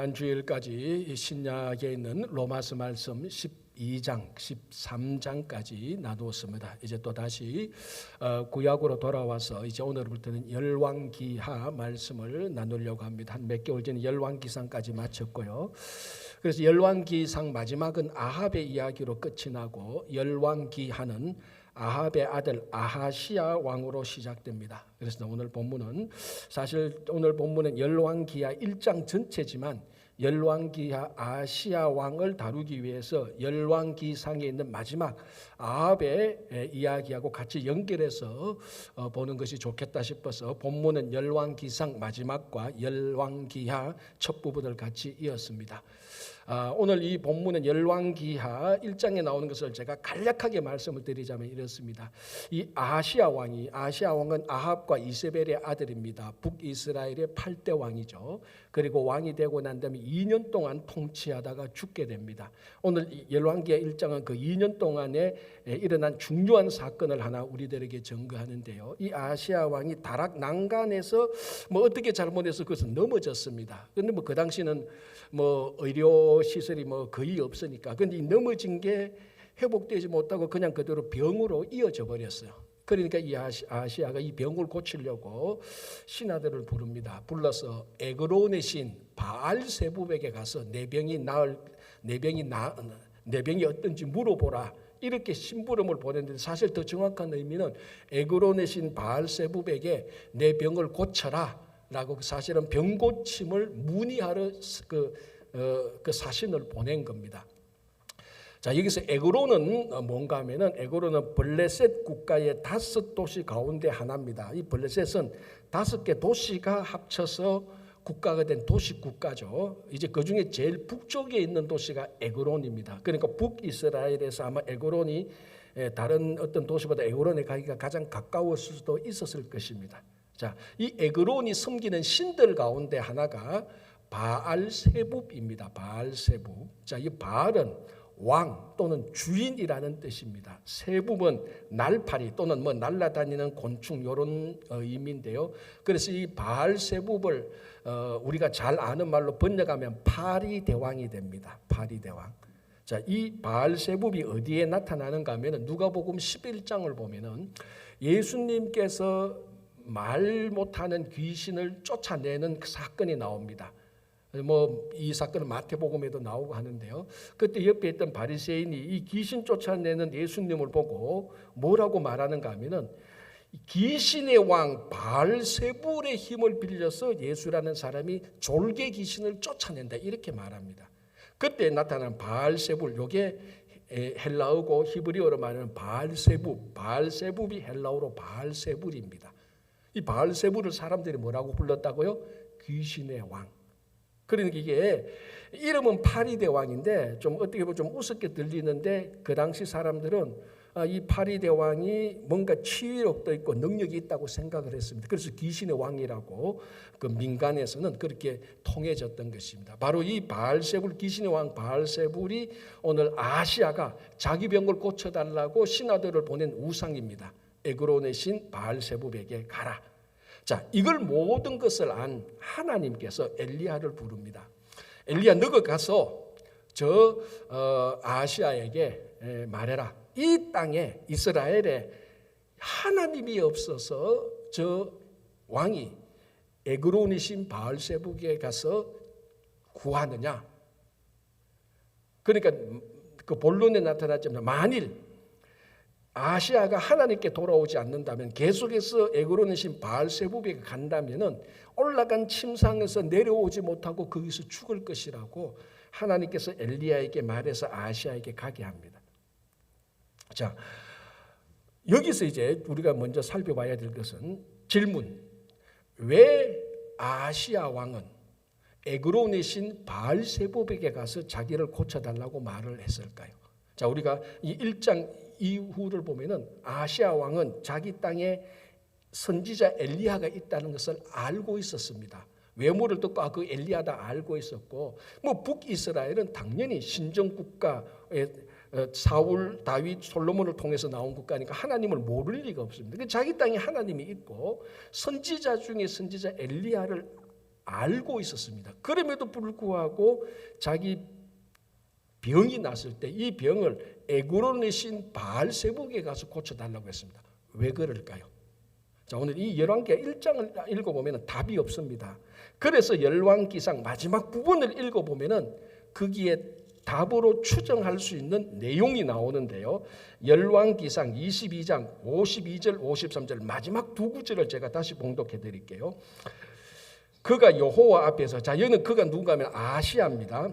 지난 주일까지 신약에 있는 로마서 말씀 12장, 13장까지 나누었습니다. 이제 또 다시 구약으로 돌아와서 이제 오늘부터는 열왕기하 말씀을 나누려고 합니다. 한 몇 개월 전에 열왕기상까지 마쳤고요. 그래서 열왕기상 마지막은 아합의 이야기로 끝이 나고 열왕기하는 아합의 아들 아하시야 왕으로 시작됩니다. 그래서 오늘 본문은 사실 오늘 본문은 열왕기하 1장 전체지만 열왕기하 아하시야 왕을 다루기 위해서 열왕기상에 있는 마지막 아합의 이야기하고 같이 연결해서 보는 것이 좋겠다 싶어서 본문은 열왕기상 마지막과 열왕기하 첫 부분을 같이 이었습니다. 오늘 이 본문은 열왕기하 1장에 나오는 것을 제가 간략하게 말씀을 드리자면 이렇습니다. 이 아하시야 왕은 아합과 이세벨의 아들입니다. 북이스라엘의 8대 왕이죠. 그리고 왕이 되고 난 다음에 2년 동안 통치하다가 죽게 됩니다. 오늘 열왕기하 1장은 그 2년 동안에 일어난 중요한 사건을 하나 우리들에게 증거하는데요. 이 아하시야 왕이 다락 난간에서 어떻게 잘못해서 그것은 넘어졌습니다. 그런데 그 당시는 의료 시설이 거의 없으니까. 그런데 이 넘어진 게 회복되지 못하고 그냥 그대로 병으로 이어져 버렸어요. 그러니까 이 아하시야가 이 병을 고치려고 신하들을 부릅니다. 불러서 에그론의 신 바알세붑에게 가서 내 병이 어떤지 물어보라. 이렇게 심부름을 보냈는데 사실 더 정확한 의미는 에그론의 신 바알세붑에게 내 병을 고쳐라 라고 사실은 병 고침을 문의하러 그 사신을 보낸 겁니다. 자, 여기서 에그론은 뭔가 하면은 에그론은 블레셋 국가의 5도시 가운데 하나입니다. 이 블레셋은 5개 도시가 합쳐서 국가가 된 도시 국가죠. 이제 그 중에 제일 북쪽에 있는 도시가 에그론입니다. 그러니까 북이스라엘에서 아마 에그론이 다른 어떤 도시보다 에그론에 가기가 가장 가까웠을 수도 있었을 것입니다. 자, 이 에그론이 섬기는 신들 가운데 하나가 바알세붑입니다. 바알세붑. 자, 이 바알은 왕 또는 주인이라는 뜻입니다. 세붑은 날파리 또는 날아다니는 곤충 이런 의미인데요. 그래서 이 바알세붑을 우리가 잘 아는 말로 번역하면 파리대왕이 됩니다. 파리대왕. 자, 이 바알세붑이 어디에 나타나는가 하면 누가복음 11장을 보면은 예수님께서 말 못하는 귀신을 쫓아내는 그 사건이 나옵니다. 이 사건은 마태복음에도 나오고 하는데요. 그때 옆에 있던 바리새인이 이 귀신 쫓아내는 예수님을 보고 뭐라고 말하는가 하면은 귀신의 왕 바알세붑의 힘을 빌려서 예수라는 사람이 졸개 귀신을 쫓아낸다 이렇게 말합니다. 그때 나타난 바알세붑 요게 헬라어고 히브리어로 말하는 바알세붑이 헬라어로 바알세불입니다. 이 바알세불을 사람들이 뭐라고 불렀다고요? 귀신의 왕. 그러니까 이게 이름은 파리대왕인데 좀 어떻게 보면 좀 우습게 들리는데 그 당시 사람들은 이 파리대왕이 뭔가 치유력도 있고 능력이 있다고 생각을 했습니다. 그래서 귀신의 왕이라고 그 민간에서는 그렇게 통해졌던 것입니다. 바로 이 바알세불 귀신의 왕 바알세불이 오늘 아시아가 자기 병을 고쳐달라고 신하들을 보낸 우상입니다. 에그론의 신 바알세붑에게 가라. 자, 이걸 모든 것을 안 하나님께서 엘리야를 부릅니다. 엘리야, 너가 가서 저 아시아에게 말해라. 이 땅에 이스라엘에 하나님이 없어서 저 왕이 에그론의 신 바알세붑에게 가서 구하느냐. 그러니까 그 본론에 나타났지만 만일 아시아가 하나님께 돌아오지 않는다면 계속해서 에그론의 신 바알세붑에게 간다면은 올라간 침상에서 내려오지 못하고 거기서 죽을 것이라고 하나님께서 엘리야에게 말해서 아시아에게 가게 합니다. 자, 여기서 이제 우리가 먼저 살펴봐야 될 것은 질문. 왜 아시아 왕은 에그론의 신 바알세붑에게 가서 자기를 고쳐달라고 말을 했을까요? 자, 우리가 이 1장 이후를 보면은 아시아 왕은 자기 땅에 선지자 엘리야가 있다는 것을 알고 있었습니다. 외모를 듣고 그 엘리야다 알고 있었고, 북이스라엘은 당연히 신정 국가의 사울, 다윗, 솔로몬을 통해서 나온 국가니까 하나님을 모를 리가 없습니다. 자기 땅에 하나님이 있고 선지자 중에 선지자 엘리야를 알고 있었습니다. 그럼에도 불구하고 자기 병이 났을 때 이 병을 에그론의 신 바알세불에게 가서 고쳐달라고 했습니다. 왜 그럴까요? 자, 오늘 이 열왕기하 1장을 읽어보면 답이 없습니다. 그래서 열왕기상 마지막 부분을 읽어보면 거기에 답으로 추정할 수 있는 내용이 나오는데요. 열왕기상 22장 52절 53절 마지막 두 구절을 제가 다시 봉독해 드릴게요. 그가 여호와 앞에서, 자, 여기는 그가 누군가 하면 아시아입니다.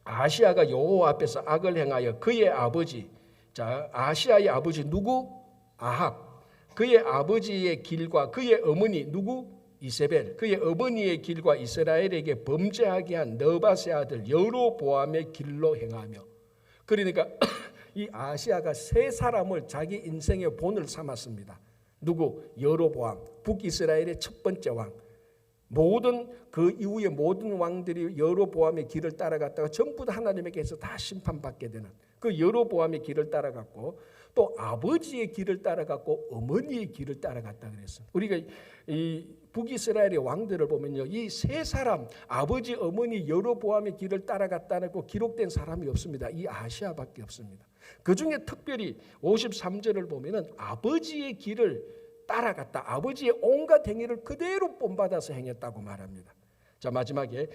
아시아가 여호와 앞에서 악을 행하여 그의 아버지, 자, 아시아의 아버지 누구? 아합. 그의 아버지의 길과 그의 어머니 누구? 이세벨. 그의 어머니의 길과 이스라엘에게 범죄하게 한 느밧의 아들 여로보암의 길로 행하며. 그러니까 이 아시아가 세 사람을 자기 인생의 본을 삼았습니다. 누구? 여로보암, 북이스라엘의 첫 번째 왕. 모든 그 이후에 모든 왕들이 여로보암의 길을 따라갔다가 전부 다 하나님에게서 다 심판받게 되는 그 여로보암의 길을 따라갔고, 또 아버지의 길을 따라갔고 어머니의 길을 따라갔다 그랬어요. 우리가 이 북이스라엘의 왕들을 보면요, 이 세 사람 아버지, 어머니, 여로보암의 길을 따라갔다고 기록된 사람이 없습니다. 이 아시아밖에 없습니다. 그 중에 특별히 53절을 보면은 아버지의 길을 따라갔다. 아버지의 온갖 행위를 그대로 본받아서 행했다고 말합니다. 자, 마지막에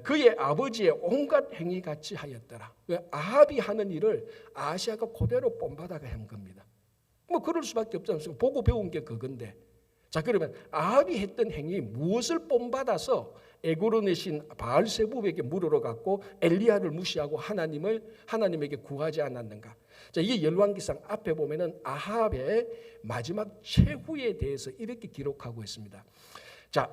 그의 아버지의 온갖 행위 같이 하였더라. 아합이 하는 일을 아시아가 그대로 본받아가 한 겁니다. 뭐 그럴 수밖에 없지 않습니까? 보고 배운 게 그건데. 자, 그러면 아합이 했던 행위 무엇을 본받아서 에그론의 신 바알세불에게 물으러 갔고 엘리야를 무시하고 하나님에게 구하지 않았는가? 자, 이게 열왕기상 앞에 보면은 아합의 마지막 최후에 대해서 이렇게 기록하고 있습니다. 자,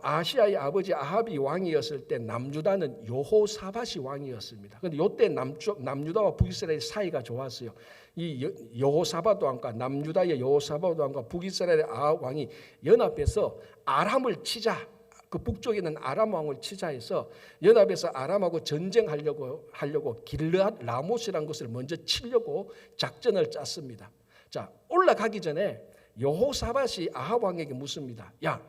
아시아의 아버지 아합이 왕이었을 때 남유다는 여호사밧이 왕이었습니다. 그런데 이때 남유다와 북이스라엘 사이가 좋았어요. 이 여호사밧 왕과 남유다의 여호사밧 왕과 북이스라엘의 아합 왕이 연합해서 아람을 치자. 그 북쪽에 있는 아람 왕을 치자 해서 연합해서 아람하고 전쟁하려고 길르앗 라못이라는 것을 먼저 치려고 작전을 짰습니다. 자, 올라가기 전에 여호사밧이 아합 왕에게 묻습니다. 야,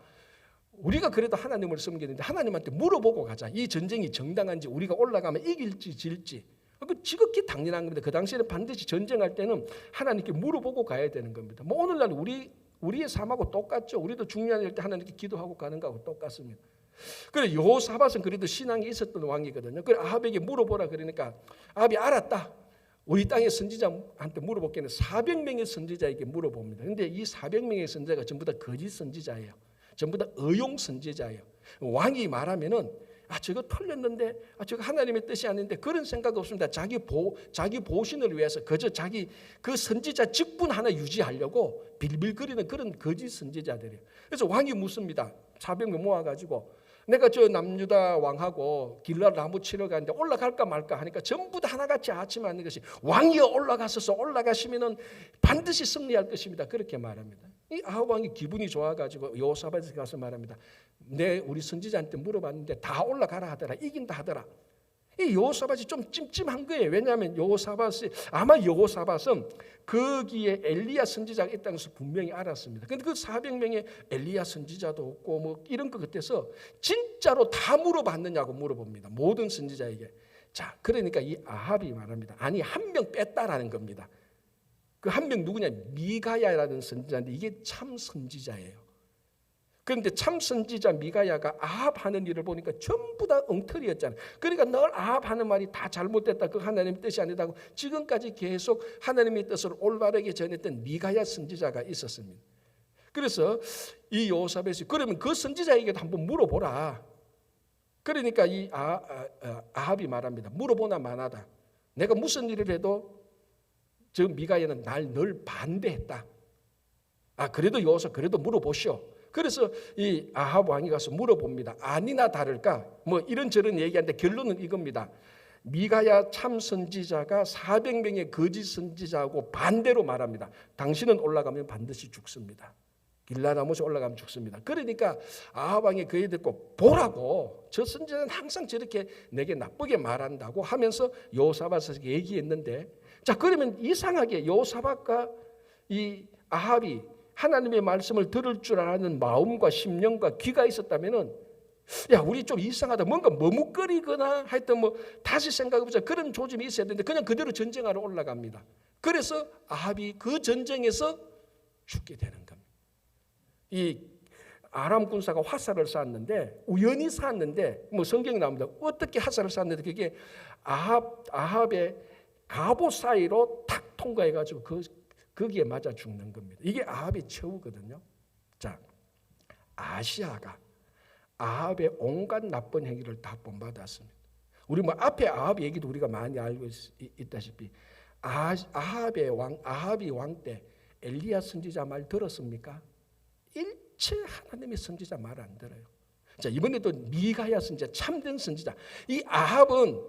우리가 그래도 하나님을 섬기는데 하나님한테 물어보고 가자. 이 전쟁이 정당한지, 우리가 올라가면 이길지 질지. 그 지극히 당연한 겁니다. 그 당시에는 반드시 전쟁할 때는 하나님께 물어보고 가야 되는 겁니다. 뭐 오늘날 우리의 삶하고 똑같죠. 우리도 중요한 일 때 하나님께 기도하고 가는 거하고 똑같습니다. 그래, 여호사밧은 그래도 신앙이 있었던 왕이거든요. 그래, 아합에게 물어보라 그러니까 아합이 알았다. 우리 땅의 선지자한테 물어볼게는 400명의 선지자에게 물어봅니다. 그런데 이 400명의 선지자가 전부 다 거짓 선지자예요. 전부 다 의용 선지자예요. 왕이 말하면은 저거 틀렸는데, 저거 하나님의 뜻이 아닌데, 그런 생각 없습니다. 자기 보신을 위해서 그저 자기 그 선지자 직분 하나 유지하려고 빌빌거리는 그런 거짓 선지자들이에요. 그래서 왕이 묻습니다. 400명 모아가지고 내가 저 남유다 왕하고 길르앗 라못 치러 가는데 올라갈까 말까 하니까 전부 다 하나같이 아침하는 것이 왕이여 올라가시면은 반드시 승리할 것입니다. 그렇게 말합니다. 이 아합 왕이 기분이 좋아가지고 여호사밧에 가서 말합니다. 우리 선지자한테 물어봤는데 다 올라가라 하더라. 이긴다 하더라. 이 여호사밧이 좀 찜찜한 거예요. 왜냐하면 여호사밧은 거기에 엘리야 선지자가 있다는 것을 분명히 알았습니다. 그런데 그 400명의 엘리야 선지자도 없고 뭐 이런 것 같아서 진짜로 다 물어봤느냐고 물어봅니다. 모든 선지자에게. 자, 그러니까 이 아합이 말합니다. 아니, 한 명 뺐다라는 겁니다. 그 한 명 누구냐? 미가야라는 선지자인데 이게 참 선지자예요. 그런데 참 선지자 미가야가 아합 하는 일을 보니까 전부 다 엉터리였잖아요. 그러니까 늘 아합 하는 말이 다 잘못됐다. 그 하나님의 뜻이 아니다고 지금까지 계속 하나님의 뜻을 올바르게 전했던 미가야 선지자가 있었습니다. 그래서 이 여호사밧이 그러면 그 선지자에게도 한번 물어보라. 그러니까 이 아합이 말합니다. 물어보나 마나다. 내가 무슨 일을 해도 저 미가야는 날 늘 반대했다. 그래도 물어보시오. 그래서 이 아합 왕이 가서 물어봅니다. 아니나 다를까? 뭐 이런저런 얘기하는데 결론은 이겁니다. 미가야 참 선지자가 400명의 거짓 선지자하고 반대로 말합니다. 당신은 올라가면 반드시 죽습니다. 길르앗 라못에 올라가면 죽습니다. 그러니까 아합 왕이 그에 듣고 보라고, 저 선지자는 항상 저렇게 내게 나쁘게 말한다고 하면서 여호사밧에게 얘기했는데, 자, 그러면 이상하게 여호사밧과 이 아합이 하나님의 말씀을 들을 줄 아는 마음과 심령과 귀가 있었다면은 야, 우리 좀 이상하다. 뭔가 머뭇거리거나 하여튼 뭐 다시 생각해보자. 그런 조짐이 있어야 되는데 그냥 그대로 전쟁하러 올라갑니다. 그래서 아합이 그 전쟁에서 죽게 되는 겁니다. 이 아람 군사가 화살을 쐈는데 우연히 쐈는데 뭐 성경에 나옵니다. 어떻게 화살을 쐈는데 그게 아합의 갑옷 사이로 탁 통과해가지고 거기에 맞아 죽는 겁니다. 이게 아합의 처우거든요. 자, 아시아가 아합의 온갖 나쁜 행위를 다 본받았습니다. 우리 뭐 앞에 아합 얘기도 우리가 많이 알고 있다시피 아합이 왕 때 엘리야 선지자 말 들었습니까? 일체 하나님의 선지자 말 안 들어요. 자, 이번에도 미가야 선지자, 참된 선지자. 이 아합은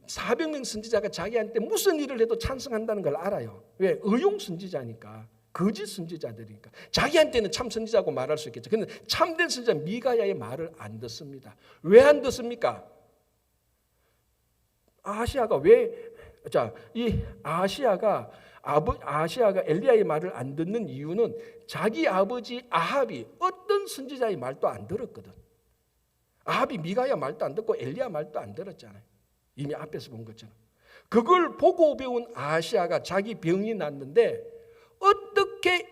400명 선지자가 자기한테 무슨 일을 해도 찬성한다는 걸 알아요. 왜? 의용 선지자니까. 거짓 선지자들이니까. 자기한테는 참 선지자고 말할 수 있겠죠. 그런데 참된 선지자 미가야의 말을 안 듣습니다. 왜 안 듣습니까? 아시아가 이 아시아가 엘리야의 말을 안 듣는 이유는 자기 아버지 아합이 어떤 선지자의 말도 안 들었거든. 아합이 미가야 말도 안 듣고 엘리야 말도 안 들었잖아요. 이미 앞에서 본 것처럼. 그걸 보고 배운 아시아가 자기 병이 났는데 어떻게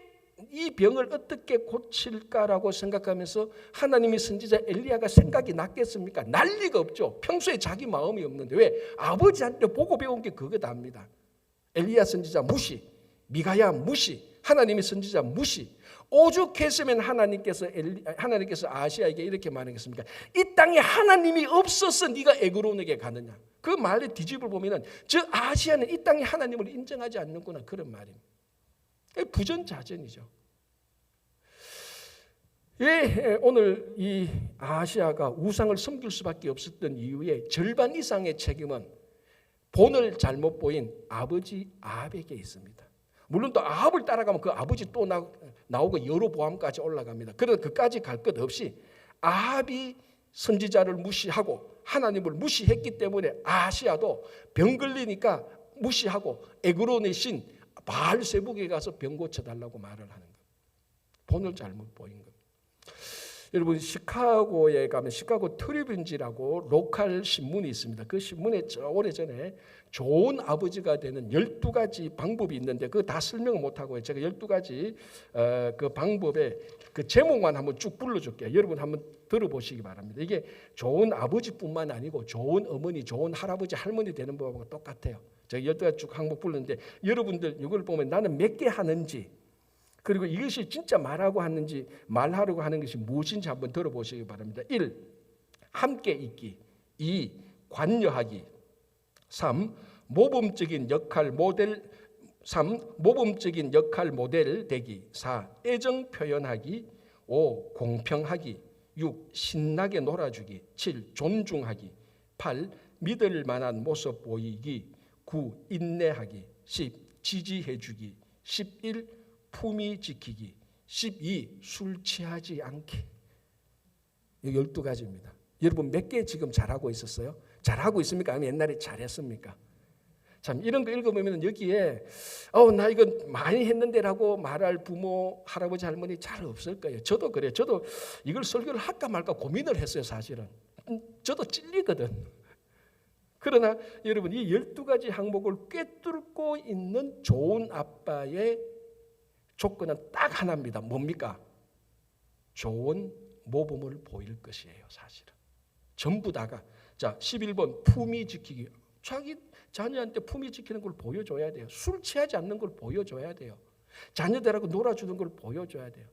이 병을 어떻게 고칠까라고 생각하면서 하나님의 선지자 엘리야가 생각이 났겠습니까? 난리가 없죠. 평소에 자기 마음이 없는데. 왜? 아버지한테 보고 배운 게 그거답니다. 엘리야 선지자 무시, 미가야 무시, 하나님의 선지자 무시. 오죽했으면 하나님께서 아시아에게 이렇게 말하겠습니까? 이 땅에 하나님이 없어서 네가 에그론에게 가느냐. 그 말의 뒤집을 보면은 저 아시아는 이 땅에 하나님을 인정하지 않는구나, 그런 말입니다. 부전자전이죠. 왜 오늘 이 아시아가 우상을 섬길 수밖에 없었던 이유의 절반 이상의 책임은 본을 잘못 보인 아버지 아합에게 있습니다. 물론 또 아합을 따라가면 그 아버지 또 나오고 여로보암까지 올라갑니다. 그래서 그까지 갈 것 없이 아합이 선지자를 무시하고 하나님을 무시했기 때문에 아시아도 병 걸리니까 무시하고 에그론의 신 바알세북에 가서 병 고쳐달라고 말을 하는 거예요. 본을 잘못 보인 거예요. 여러분, 시카고에 가면 시카고 트리뷴지라고 로컬 신문이 있습니다. 그 신문에 오래전에 좋은 아버지가 되는 12가지 방법이 있는데 그거 다 설명을 못하고요. 제가 12가지 그 방법의 그 제목만 한번 쭉 불러줄게요. 여러분 한번 들어보시기 바랍니다. 이게 좋은 아버지뿐만 아니고 좋은 어머니, 좋은 할아버지, 할머니 되는 법하고 똑같아요. 제가 12가지 쭉 항목 불렀는데 여러분들 이걸 보면 나는 몇 개 하는지 그리고 이것이 진짜 말하려고 하는 것이 무엇인지 한번 들어보시기 바랍니다. 1. 함께 있기. 2. 관여하기. 3. 모범적인 역할 모델 되기. 4. 애정 표현하기. 5. 공평하기. 6. 신나게 놀아주기. 7. 존중하기. 8. 믿을 만한 모습 보이기. 9. 인내하기. 10. 지지해주기. 11. 품위 지키기. 12. 술 취하지 않기. 12가지입니다. 여러분 몇 개 지금 잘하고 있었어요? 잘하고 있습니까? 아니면 옛날에 잘했습니까? 참 이런 거 읽어보면 여기에 나 이거 많이 했는데라고 말할 부모, 할아버지, 할머니 잘 없을 거예요. 저도 그래요. 저도 이걸 설교를 할까 말까 고민을 했어요. 사실은. 저도 찔리거든. 그러나 여러분 이 12가지 항목을 꿰뚫고 있는 좋은 아빠의 조건은 딱 하나입니다. 뭡니까? 좋은 모범을 보일 것이에요. 사실은. 전부 다가. 자, 11번 품위 지키기. 자기 자녀한테 품위 지키는 걸 보여줘야 돼요. 술 취하지 않는 걸 보여줘야 돼요. 자녀들하고 놀아주는 걸 보여줘야 돼요.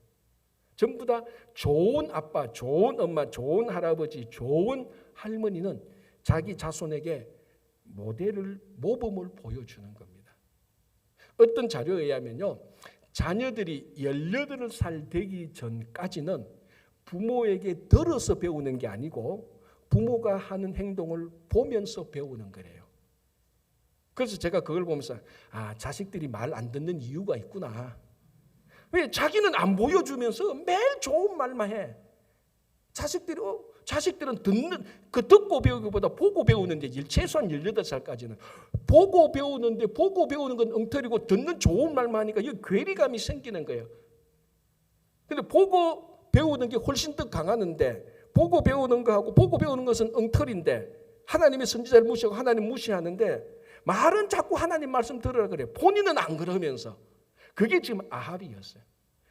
전부 다 좋은 아빠, 좋은 엄마, 좋은 할아버지, 좋은 할머니는 자기 자손에게 모범을 보여주는 겁니다. 어떤 자료에 의하면요. 자녀들이 18살 되기 전까지는 부모에게 들어서 배우는 게 아니고 부모가 하는 행동을 보면서 배우는 거래요. 그래서 제가 그걸 보면서 자식들이 말 안 듣는 이유가 있구나. 왜? 자기는 안 보여주면서 매일 좋은 말만 해. 자식들은 듣고 배우기보다 보고 배우는데 최소한 18살까지는 보고 배우는데 보고 배우는 건 엉터리고 듣는 좋은 말만 하니까 이 괴리감이 생기는 거예요. 근데 보고 배우는 게 훨씬 더 강하는데 보고 배우는 거하고 보고 배우는 것은 엉터리인데 하나님의 선지자를 무시하고 하나님 무시하는데 말은 자꾸 하나님 말씀 들으라 그래. 본인은 안 그러면서. 그게 지금 아합이었어요.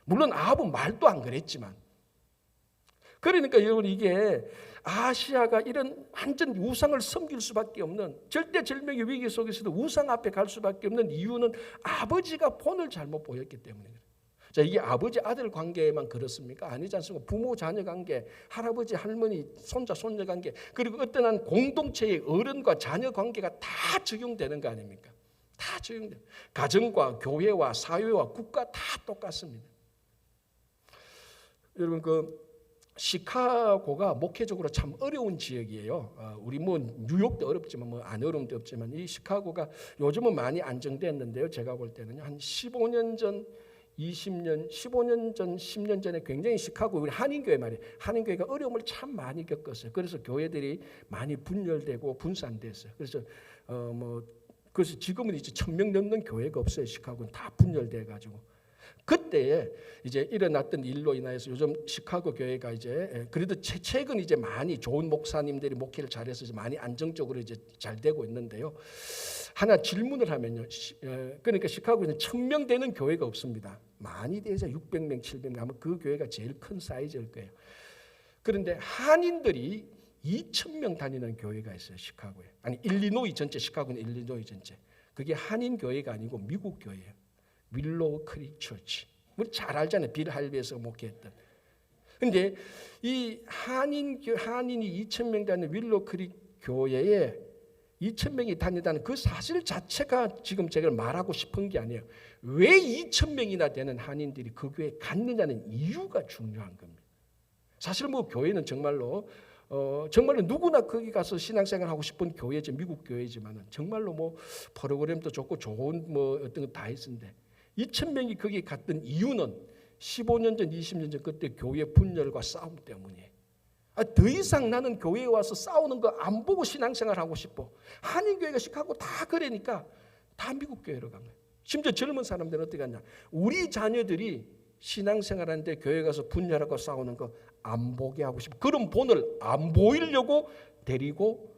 물론 아합은 말도 안 그랬지만. 그러니까 여러분 이게 아시아가 이런 완전 우상을 섬길 수밖에 없는 절대절명의 위기 속에서도 우상 앞에 갈 수밖에 없는 이유는 아버지가 본을 잘못 보였기 때문이에요. 자, 이게 아버지 아들 관계만 그렇습니까? 아니지 않습니까? 부모 자녀 관계, 할아버지 할머니 손자 손녀 관계, 그리고 어떤 한 공동체의 어른과 자녀 관계가 다 적용되는 거 아닙니까? 다 적용돼요. 가정과 교회와 사회와 국가 다 똑같습니다. 여러분 시카고가 목회적으로 참 어려운 지역이에요. 우리 뉴욕도 어렵지만 안 어려운 데 없지만 이 시카고가 요즘은 많이 안정됐는데요. 제가 볼 때는 한 15년 전 20년, 15년 전, 10년 전에 굉장히 시카고 우리 한인교회 말이에요. 한인교회가 어려움을 참 많이 겪었어요. 그래서 교회들이 많이 분열되고 분산됐어요. 그래서 지금은 이제 1,000명 넘는 교회가 없어요. 시카고는 다 분열돼 가지고. 그때에 이제 일어났던 일로 인하여서 요즘 시카고 교회가 이제 그래도 최근 이제 많이 좋은 목사님들이 목회를 잘해서 이제 많이 안정적으로 이제 잘 되고 있는데요. 하나 질문을 하면요. 그러니까 시카고에는 1,000명 되는 교회가 없습니다. 많이 돼서 600명, 700명 아마 그 교회가 제일 큰 사이즈일 거예요. 그런데 한인들이 2,000명 다니는 교회가 있어요. 시카고에. 아니 일리노이 전체, 시카고는 일리노이 전체. 그게 한인 교회가 아니고 미국 교회예요. 윌로우 크릭 처치. 우리 잘 알잖아요. 빌 할비에서 목회했던. 근데 이 한인이 2,000명 다니는 윌로우 크릭 교회에 2,000명이 다니다는 그 사실 자체가 지금 제가 말하고 싶은 게 아니에요. 왜 2,000명이나 되는 한인들이 그 교회에 갔느냐는 이유가 중요한 겁니다. 사실 교회는 정말로 누구나 거기 가서 신앙생활 하고 싶은 교회지, 미국 교회지만은 정말로 프로그램도 좋고 좋은 어떤 거 다 했는데 2,000명이 거기 갔던 이유는 15년 전, 20년 전 그때 교회 분열과 싸움 때문이에요. 더 이상 나는 교회에 와서 싸우는 거 안 보고 신앙생활 하고 싶어. 한인교회가 시카고 다 그러니까 다 미국 교회로 간 거예요. 심지어 젊은 사람들은 어떻게 하냐. 우리 자녀들이 신앙생활하는데 교회 가서 분열하고 싸우는 거 안 보게 하고 싶어. 그런 본을 안 보이려고 데리고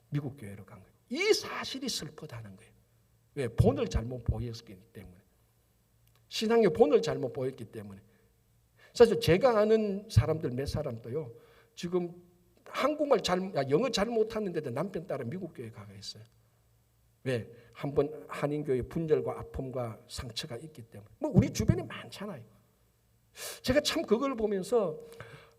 미국 교회로 간 거예요. 이 사실이 슬프다는 거예요. 왜? 본을 잘못 보였기 때문에. 신앙의 본을 잘못 보였기 때문에. 사실 제가 아는 사람들 몇 사람도요. 지금 한국말 영어 잘 못하는데도 남편 따라 미국 교회 가가 있어요. 왜? 한번 한인교회 분열과 아픔과 상처가 있기 때문에. 우리 주변에 많잖아요. 제가 참 그걸 보면서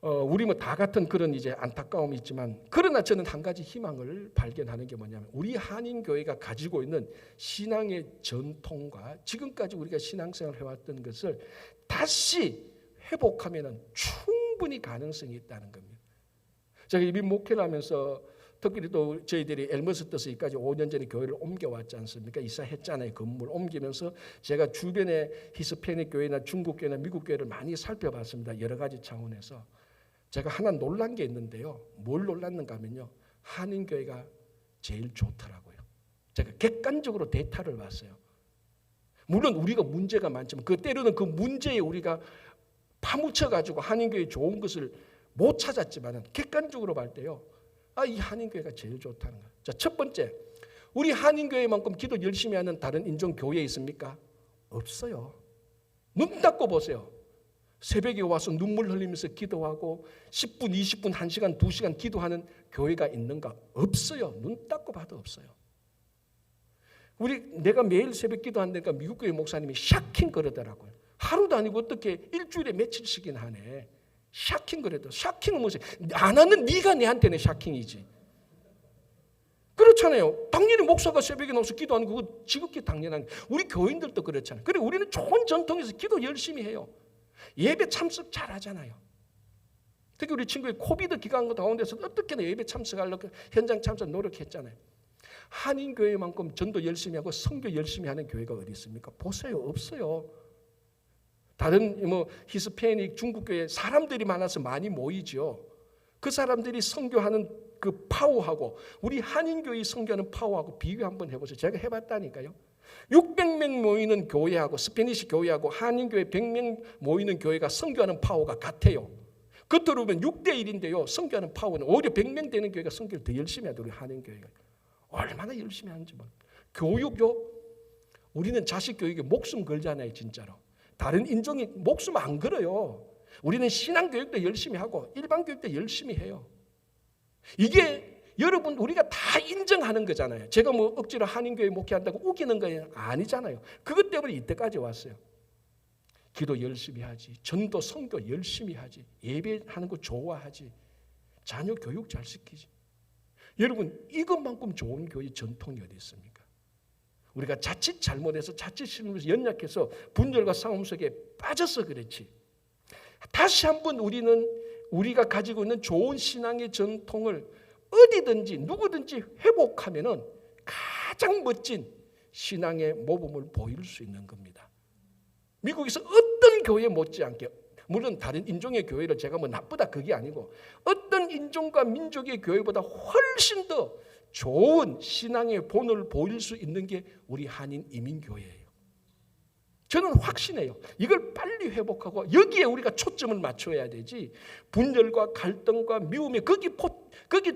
우리 다 같은 그런 이제 안타까움이 있지만 그러나 저는 한 가지 희망을 발견하는 게 뭐냐면 우리 한인교회가 가지고 있는 신앙의 전통과 지금까지 우리가 신앙생활을 해왔던 것을 다시 회복하면 충분히 가능성이 있다는 겁니다. 제가 이민 목회를 하면서 특별히 또 저희들이 엘머스터스까지 5년 전에 교회를 옮겨왔지 않습니까? 이사했잖아요. 건물 옮기면서 제가 주변에 히스패닉 교회나 중국 교회나 미국 교회를 많이 살펴봤습니다. 여러 가지 차원에서. 제가 하나 놀란 게 있는데요. 뭘 놀랐는가 하면요. 한인교회가 제일 좋더라고요. 제가 객관적으로 데이터를 봤어요. 물론 우리가 문제가 많지만 때로는 그 문제에 우리가 파묻혀가지고 한인교회 좋은 것을 못 찾았지만 객관적으로 볼 때요. 이 한인교회가 제일 좋다는 거예요. 자, 첫 번째, 우리 한인교회만큼 기도 열심히 하는 다른 인종교회 있습니까? 없어요. 눈 닫고 보세요. 새벽에 와서 눈물 흘리면서 기도하고 10분, 20분, 1시간, 2시간 기도하는 교회가 있는가? 없어요. 눈 닫고 봐도 없어요. 내가 매일 새벽 기도한다니까 미국 교회 목사님이 샤킹 그러더라고요. 하루도 아니고 어떻게 일주일에 며칠씩이나 하네. 샤킹 그래도 샤킹은 뭐지? 안 하는 네가 내한테는 샤킹이지. 그렇잖아요. 당연히 목사가 새벽에 나와서 기도하는 그거 지극히 당연한 게. 우리 교인들도 그렇잖아요. 그래 우리는 좋은 전통에서 기도 열심히 해요. 예배 참석 잘하잖아요. 특히 우리 친구의 코비드 기간 가운데서 어떻게나 예배 참석하려고 현장 참석 노력했잖아요. 한인교회만큼 전도 열심히 하고 선교 열심히 하는 교회가 어디 있습니까? 보세요. 없어요. 다른 히스패닉 중국교회 사람들이 많아서 많이 모이죠. 그 사람들이 선교하는 그 파워하고 우리 한인교회 선교하는 파워하고 비교 한번 해보세요. 제가 해봤다니까요. 600명 모이는 교회하고 스페니시 교회하고 한인교회 100명 모이는 교회가 선교하는 파워가 같아요. 겉으로 보면 6대1인데요. 선교하는 파워는 오히려 100명 되는 교회가 선교를 더 열심히 하더라고요. 하는 교회가. 얼마나 열심히 하는지 몰라요. 교육요. 우리는 자식 교육에 목숨 걸잖아요. 진짜로. 다른 인종이 목숨 안 걸어요. 우리는 신앙교육도 열심히 하고 일반 교육도 열심히 해요. 이게 여러분 우리가 다 인정하는 거잖아요. 제가 뭐 억지로 한인교회 목회한다고 우기는 거 아니잖아요. 그것 때문에 이때까지 왔어요. 기도 열심히 하지. 전도 선교 열심히 하지. 예배하는 거 좋아하지. 자녀 교육 잘 시키지. 여러분 이것만큼 좋은 교회 전통이 어디 있습니까? 우리가 자칫 잘못해서 자칫 실수해서 연약해서 분열과 싸움 속에 빠져서 그렇지. 다시 한번 우리가 가지고 있는 좋은 신앙의 전통을 어디든지 누구든지 회복하면은 가장 멋진 신앙의 모범을 보일 수 있는 겁니다. 미국에서 어떤 교회 못지않게, 물론 다른 인종의 교회를 제가 뭐 나쁘다 그게 아니고 어떤 인종과 민족의 교회보다 훨씬 더 좋은 신앙의 본을 보일 수 있는 게 우리 한인 이민교회예요. 저는 확신해요. 이걸 빨리 회복하고 여기에 우리가 초점을 맞춰야 되지, 분열과 갈등과 미움에 거기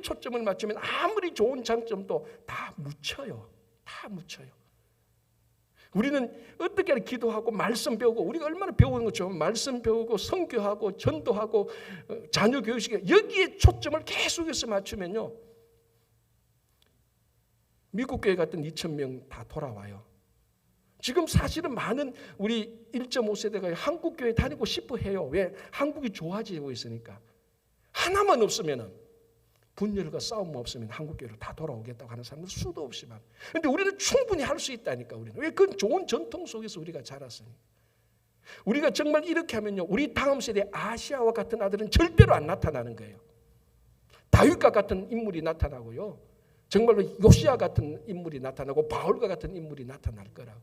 초점을 맞추면 아무리 좋은 장점도 다 묻혀요. 다 묻혀요. 우리는 어떻게 기도하고 말씀 배우고, 우리가 얼마나 배우는 거죠. 말씀 배우고 선교하고 전도하고 자녀 교육시키고 여기에 초점을 계속해서 맞추면요, 미국 교회 같은 2,000명 다 돌아와요. 지금 사실은 많은 우리 1.5세대가 한국 교회 다니고 싶어 해요. 왜? 한국이 좋아지고 있으니까. 하나만 없으면은, 분열과 싸움 없으면 한국 교회로 다 돌아오겠다고 하는 사람들 수도 없이 많아요. 그런데 우리는 충분히 할 수 있다니까. 우리는 왜? 그건 좋은 전통 속에서 우리가 자랐으니까. 우리가 정말 이렇게 하면요, 우리 다음 세대 아시아와 같은 아들은 절대로 안 나타나는 거예요. 다윗과 같은 인물이 나타나고요, 정말로 요시야 같은 인물이 나타나고 바울과 같은 인물이 나타날 거라고.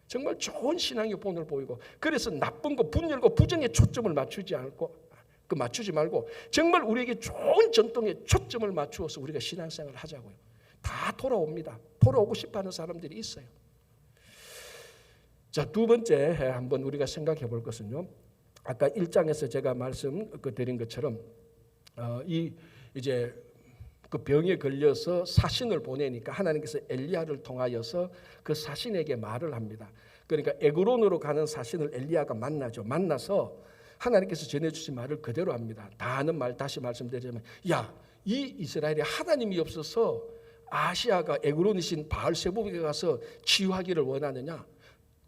정말 좋은 신앙의 본을 보이고, 그래서 나쁜 거, 분열과 부정에 초점을 맞추지 말고 정말 우리에게 좋은 전통에 초점을 맞추어서 우리가 신앙생활을 하자고요. 다 돌아옵니다. 돌아오고 싶어하는 사람들이 있어요. 자, 두 번째 한번 우리가 생각해 볼 것은요, 아까 1장에서 제가 말씀드린 것처럼 이제 그 병에 걸려서 사신을 보내니까 하나님께서 엘리야를 통하여서 그 사신에게 말을 합니다. 그러니까 에그론으로 가는 사신을 엘리야가 만나죠. 만나서 하나님께서 전해주신 말을 그대로 합니다. 다 아는 말 다시 말씀드리자면, 야, 이 이스라엘에 하나님이 없어서 아시아가 에그론이신 바알세부백에 가서 치유하기를 원하느냐?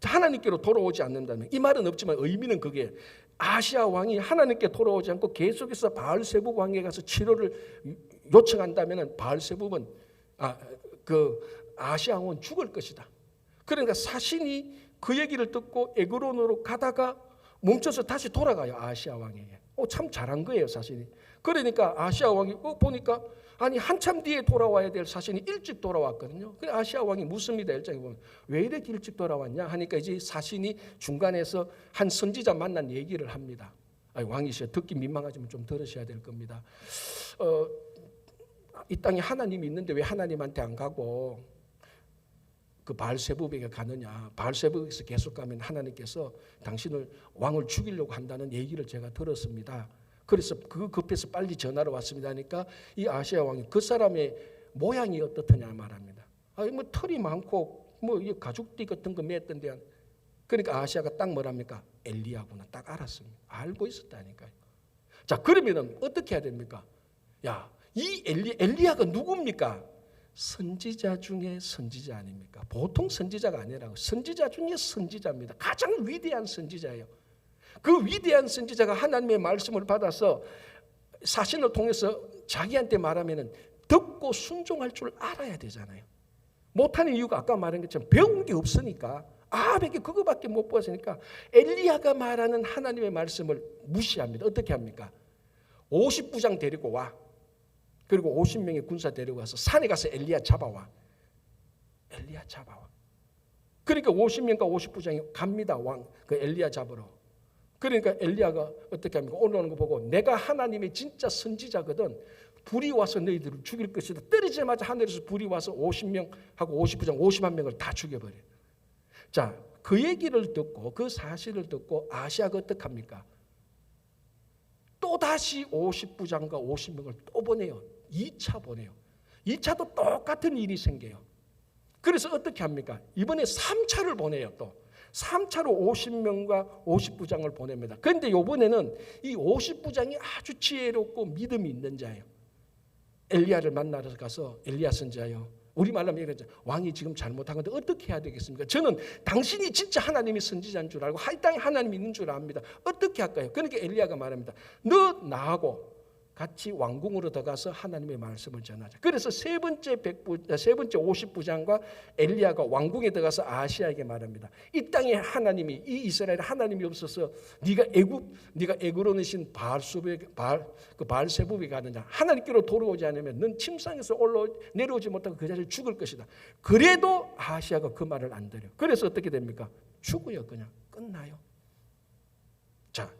하나님께로 돌아오지 않는다면, 이 말은 없지만 의미는 그게, 아시아 왕이 하나님께 돌아오지 않고 계속해서 바알세부백 왕에 가서 치료를 요청한다면 바알세부백은 아시아 왕은 죽을 것이다. 그러니까 사신이 그 얘기를 듣고 에그론으로 가다가 멈춰서 다시 돌아가요. 아시아 왕에게. 참 잘한 거예요, 사신이. 그러니까 아시아 왕이 보니까 아니 한참 뒤에 돌아와야 될 사신이 일찍 돌아왔거든요. 그래 아시아 왕이 묻습니다. 1장에 보면 왜 이렇게 일찍 돌아왔냐 하니까 이제 사신이 중간에서 한 선지자 만난 얘기를 합니다. 왕이시여, 듣기 민망하지만 좀 들으셔야 될 겁니다. 이 땅에 하나님이 있는데 왜 하나님한테 안 가고 그 바알세부백에 가느냐? 바알세부백에서 계속 가면 하나님께서 당신을 왕을 죽이려고 한다는 얘기를 제가 들었습니다. 그래서 그 급해서 빨리 전화로 왔습니다 하니까 이 아시아 왕이 그 사람의 모양이 어떻느냐 말합니다. 뭐 털이 많고 뭐 가죽띠 같은 거 맸던데, 그러니까 아시아가 딱 뭐랍니까? 엘리야구나 딱 알았습니다. 알고 있었다니까요. 자, 그러면은 어떻게 해야 됩니까? 야, 이 엘리야가 누굽니까? 선지자 중에 선지자 아닙니까? 보통 선지자가 아니라고. 선지자 중에 선지자입니다. 가장 위대한 선지자예요. 그 위대한 선지자가 하나님의 말씀을 받아서 사신을 통해서 자기한테 말하면은 듣고 순종할 줄 알아야 되잖아요. 못하는 이유가 아까 말한 것처럼 배운 게 없으니까, 아베게 그거밖에 못 보았으니까 엘리야가 말하는 하나님의 말씀을 무시합니다. 어떻게 합니까? 50부장 데리고 와. 그리고 50명의 군사 데리고 와서 산에 가서 엘리야 잡아와. 엘리야 잡아와. 그러니까 50명과 50부장이 갑니다. 그 엘리야 잡으러. 그러니까 엘리야가 어떻게 합니까? 올라오는 거 보고 내가 하나님의 진짜 선지자거든. 불이 와서 너희들을 죽일 것이다. 떨어지자마자 하늘에서 불이 와서 50명하고 50부장 50만 명을 다 죽여버려요. 자, 그 얘기를 듣고 그 사실을 듣고 아시아가 어떡합니까? 또다시 50부장과 50명을 또 보내요. 2차 보내요. 2차도 똑같은 일이 생겨요. 그래서 어떻게 합니까? 이번에 3차를 보내요. 또 3차로 50명과 50부장을 보냅니다. 그런데 이번에는 이 50부장이 아주 지혜롭고 믿음이 있는 자예요. 엘리야를 만나러 가서 엘리야 선지자요, 우리말로 하면 이러죠. 왕이 지금 잘못한 건데 어떻게 해야 되겠습니까? 저는 당신이 진짜 하나님의 선지자인 줄 알고 이 땅에 하나님이 있는 줄 압니다. 어떻게 할까요? 그러니까 엘리야가 말합니다. 너 나하고 같이 왕궁으로 들어가서 하나님의 말씀을 전하자. 그래서 세 번째 50부장과 엘리야가 왕궁에 들어가서 아하시야에게 말합니다. 이 땅에 하나님이, 이 이스라엘에 하나님이 없어서 네가 에그론이신 바알세부에 가느냐, 하나님께로 돌아오지 않으면 넌 침상에서 내려오지 못하고 그 자리에 죽을 것이다. 그래도 아하시야가 그 말을 안 들어요. 그래서 어떻게 됩니까? 죽어요. 그냥 끝나요. 자,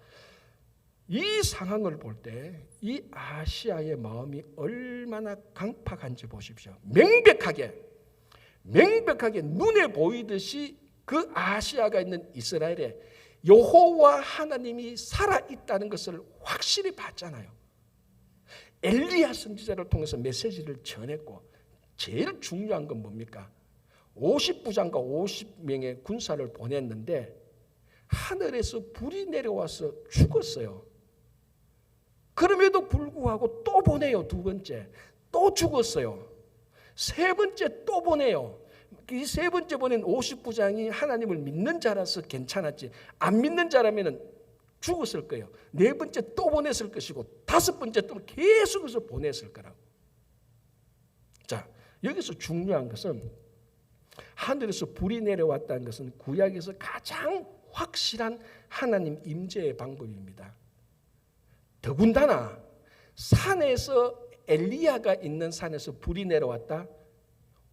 이 상황을 볼 때 이 아시아의 마음이 얼마나 강팍한지 보십시오. 명백하게 눈에 보이듯이 그 아시아가 있는 이스라엘에 여호와 하나님이 살아있다는 것을 확실히 봤잖아요. 엘리야 선지자를 통해서 메시지를 전했고, 제일 중요한 건 뭡니까? 50부장과 50명의 군사를 보냈는데 하늘에서 불이 내려와서 죽었어요. 그럼에도 불구하고 또 보내요. 두 번째 또 죽었어요. 세 번째 또 보내요. 이 세 번째 보낸 50부장이 하나님을 믿는 자라서 괜찮았지, 안 믿는 자라면 죽었을 거예요. 네 번째 또 보냈을 것이고, 다섯 번째 또 계속해서 보냈을 거라고. 자, 여기서 중요한 것은 하늘에서 불이 내려왔다는 것은 구약에서 가장 확실한 하나님 임재의 방법입니다. 더군다나 산에서, 엘리야가 있는 산에서 불이 내려왔다,